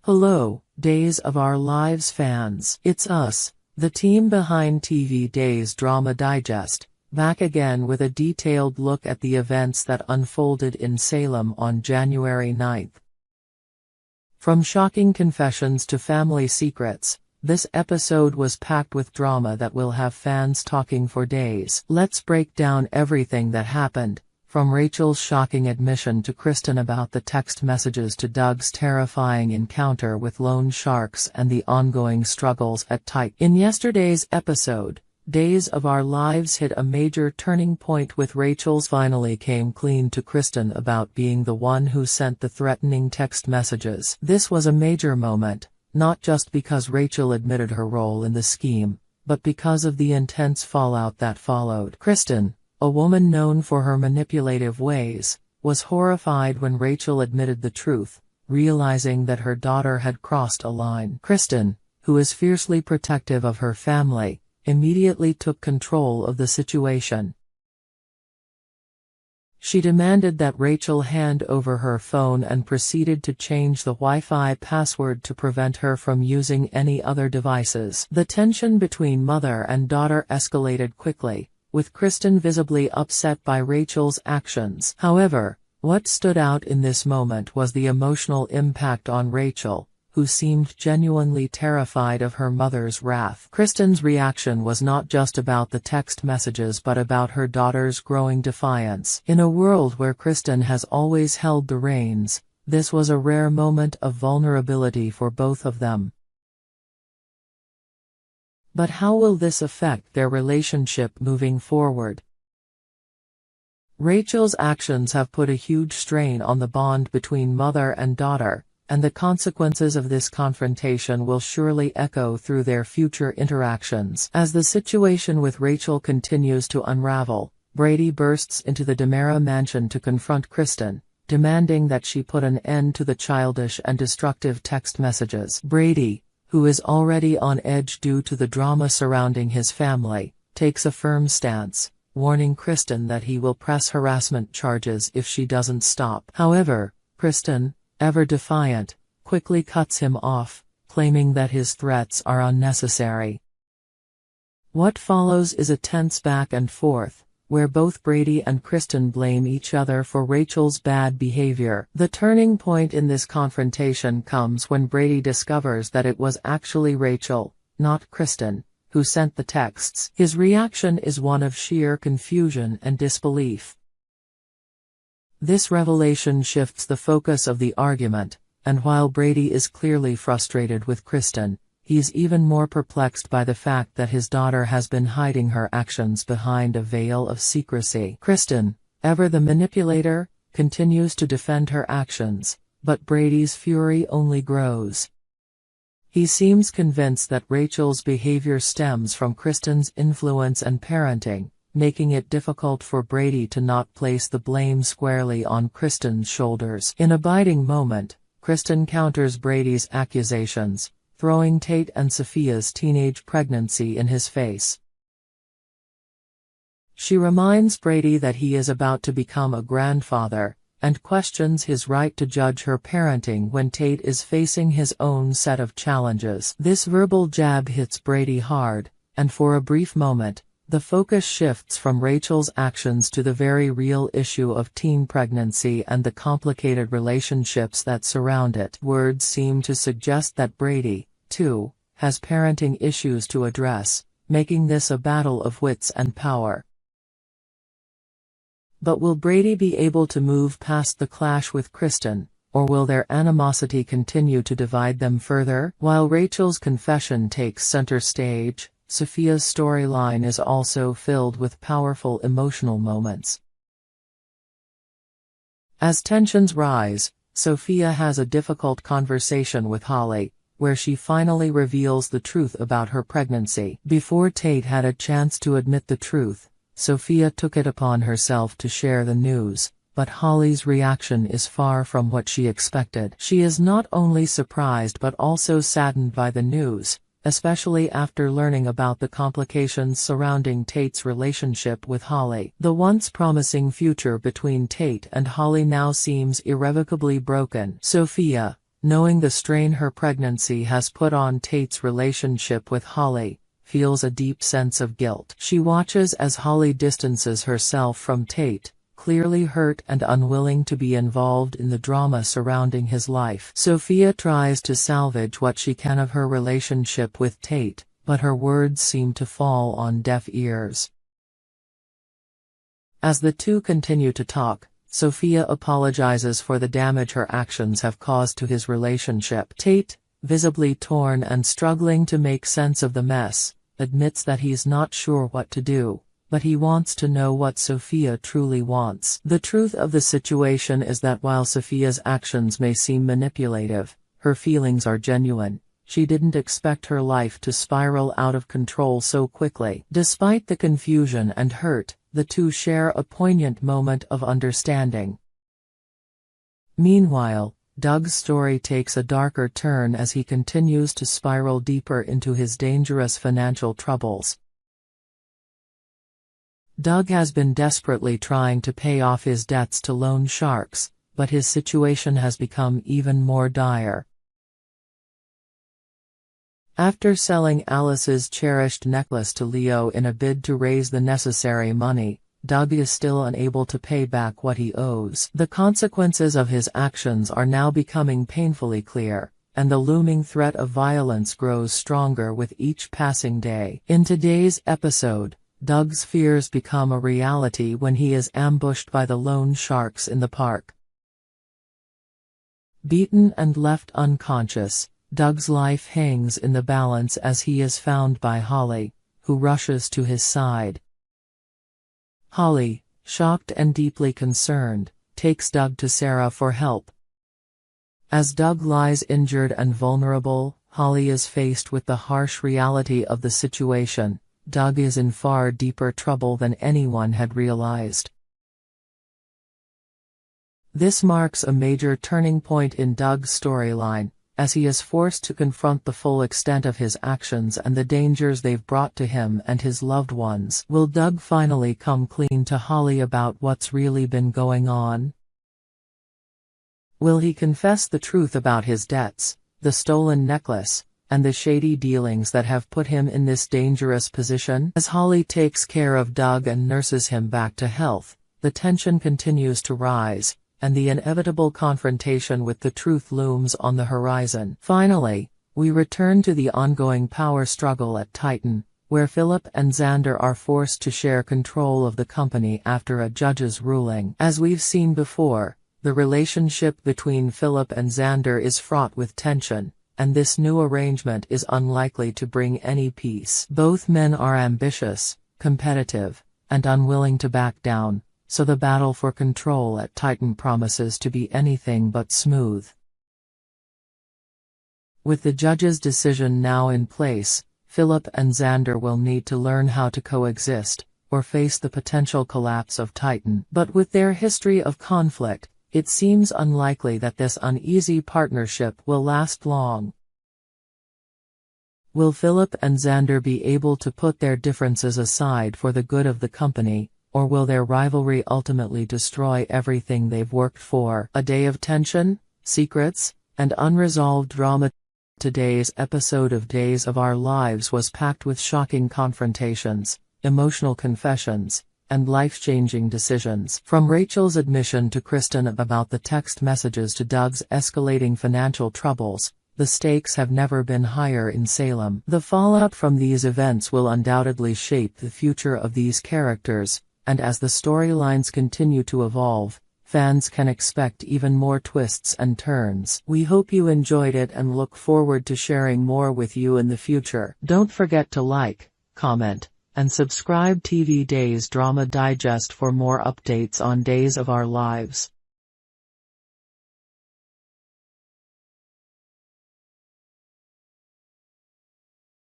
Hello, Days of Our Lives fans. It's us, the team behind TV Days Drama Digest, back again with a detailed look at the events that unfolded in Salem on January 9th. From shocking confessions to family secrets, this episode was packed with drama that will have fans talking for days. Let's break down everything that happened, from Rachel's shocking admission to Kristen about the text messages to Doug's terrifying encounter with loan sharks and the ongoing struggles at Tate. In yesterday's episode, Days of Our Lives hit a major turning point with Rachel's finally came clean to Kristen about being the one who sent the threatening text messages. This was a major moment, not just because Rachel admitted her role in the scheme, but because of the intense fallout that followed. Kristen, a woman known for her manipulative ways, was horrified when Rachel admitted the truth, realizing that her daughter had crossed a line. Kristen, who is fiercely protective of her family, immediately took control of the situation. She demanded that Rachel hand over her phone and proceeded to change the Wi-Fi password to prevent her from using any other devices. The tension between mother and daughter escalated quickly, with Kristen visibly upset by Rachel's actions. However, what stood out in this moment was the emotional impact on Rachel, who seemed genuinely terrified of her mother's wrath. Kristen's reaction was not just about the text messages but about her daughter's growing defiance. In a world where Kristen has always held the reins, this was a rare moment of vulnerability for both of them. But how will this affect their relationship moving forward? Rachel's actions have put a huge strain on the bond between mother and daughter, and the consequences of this confrontation will surely echo through their future interactions. As the situation with Rachel continues to unravel, Brady bursts into the DeMera mansion to confront Kristen, demanding that she put an end to the childish and destructive text messages. Brady, who is already on edge due to the drama surrounding his family, takes a firm stance, warning Kristen that he will press harassment charges if she doesn't stop. However, Kristen, ever defiant, quickly cuts him off, claiming that his threats are unnecessary. What follows is a tense back and forth, where both Brady and Kristen blame each other for Rachel's bad behavior. The turning point in this confrontation comes when Brady discovers that it was actually Rachel, not Kristen, who sent the texts. His reaction is one of sheer confusion and disbelief. This revelation shifts the focus of the argument, and while Brady is clearly frustrated with Kristen, he's even more perplexed by the fact that his daughter has been hiding her actions behind a veil of secrecy. Kristen, ever the manipulator, continues to defend her actions, but Brady's fury only grows. He seems convinced that Rachel's behavior stems from Kristen's influence and parenting, making it difficult for Brady to not place the blame squarely on Kristen's shoulders. In a biting moment, Kristen counters Brady's accusations, throwing Tate and Sophia's teenage pregnancy in his face. She reminds Brady that he is about to become a grandfather, and questions his right to judge her parenting when Tate is facing his own set of challenges. This verbal jab hits Brady hard, and for a brief moment, the focus shifts from Rachel's actions to the very real issue of teen pregnancy and the complicated relationships that surround it. Words seem to suggest that Brady, too, has parenting issues to address, making this a battle of wits and power. But will Brady be able to move past the clash with Kristen, or will their animosity continue to divide them further? While Rachel's confession takes center stage, Sophia's storyline is also filled with powerful emotional moments. As tensions rise, Sophia has a difficult conversation with Holly, where she finally reveals the truth about her pregnancy. Before Tate had a chance to admit the truth, Sophia took it upon herself to share the news, but Holly's reaction is far from what she expected. She is not only surprised but also saddened by the news, especially after learning about the complications surrounding Tate's relationship with Holly. The once promising future between Tate and Holly now seems irrevocably broken. Sophia, knowing the strain her pregnancy has put on Tate's relationship with Holly, feels a deep sense of guilt. She watches as Holly distances herself from Tate, clearly hurt and unwilling to be involved in the drama surrounding his life. Sophia tries to salvage what she can of her relationship with Tate, but her words seem to fall on deaf ears. As the two continue to talk, Sophia apologizes for the damage her actions have caused to his relationship. Tate, visibly torn and struggling to make sense of the mess, admits that he's not sure what to do, but he wants to know what Sophia truly wants. The truth of the situation is that while Sophia's actions may seem manipulative, her feelings are genuine. She didn't expect her life to spiral out of control so quickly. Despite the confusion and hurt, the two share a poignant moment of understanding. Meanwhile, Doug's story takes a darker turn as he continues to spiral deeper into his dangerous financial troubles. Doug has been desperately trying to pay off his debts to loan sharks, but his situation has become even more dire. After selling Alice's cherished necklace to Leo in a bid to raise the necessary money, Doug is still unable to pay back what he owes. The consequences of his actions are now becoming painfully clear, and the looming threat of violence grows stronger with each passing day. In today's episode, Doug's fears become a reality when he is ambushed by the loan sharks in the park. Beaten and left unconscious, Doug's life hangs in the balance as he is found by Holly, who rushes to his side. Holly, shocked and deeply concerned, takes Doug to Sarah for help. As Doug lies injured and vulnerable, Holly is faced with the harsh reality of the situation. Doug is in far deeper trouble than anyone had realized. This marks a major turning point in Doug's storyline, as he is forced to confront the full extent of his actions and the dangers they've brought to him and his loved ones. Will Doug finally come clean to Holly about what's really been going on? Will he confess the truth about his debts, the stolen necklace, and the shady dealings that have put him in this dangerous position? As Holly takes care of Doug and nurses him back to health, the tension continues to rise, and the inevitable confrontation with the truth looms on the horizon. Finally, we return to the ongoing power struggle at Titan, where Philip and Xander are forced to share control of the company after a judge's ruling. As we've seen before, the relationship between Philip and Xander is fraught with tension, and this new arrangement is unlikely to bring any peace. Both men are ambitious, competitive, and unwilling to back down, so the battle for control at Titan promises to be anything but smooth. With the judge's decision now in place, Philip and Xander will need to learn how to coexist, or face the potential collapse of Titan. But with their history of conflict, it seems unlikely that this uneasy partnership will last long. Will Philip and Xander be able to put their differences aside for the good of the company, or will their rivalry ultimately destroy everything they've worked for? A day of tension, secrets, and unresolved drama. Today's episode of Days of Our Lives was packed with shocking confrontations, emotional confessions, and life-changing decisions. From Rachel's admission to Kristen about the text messages to Doug's escalating financial troubles, the stakes have never been higher in Salem. The fallout from these events will undoubtedly shape the future of these characters, and as the storylines continue to evolve, fans can expect even more twists and turns. We hope you enjoyed it and look forward to sharing more with you in the future. Don't forget to like, comment, and subscribe TV Days Drama Digest for more updates on Days of Our Lives.